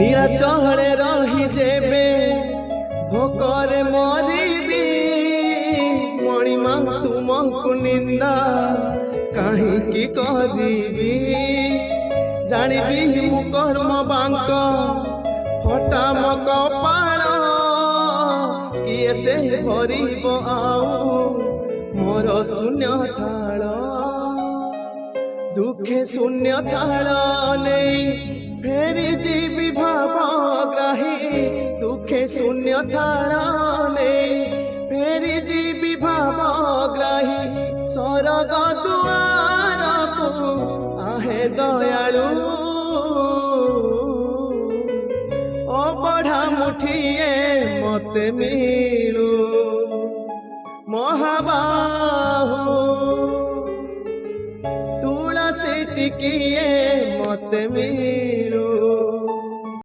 नीलाचले रही जेबे भोकरे मरिबी मणिमा तुमको निंदा कहीं करीबी जानिबी मु कर्म बांक फटा मो कपाल किए से भरिब आउ मोर शून्य थाल दुखे शून्य थाल नहीं फेरी जीवी भावग्राही दुखे शून्य थाल नहीं फेरी जीवी भावग्राही स्वर्ग दुआर को आहे दयालु ओ बढ़ा मुठिए मते मिलू महाबाहु तुलसी टिकिए मते मिलू।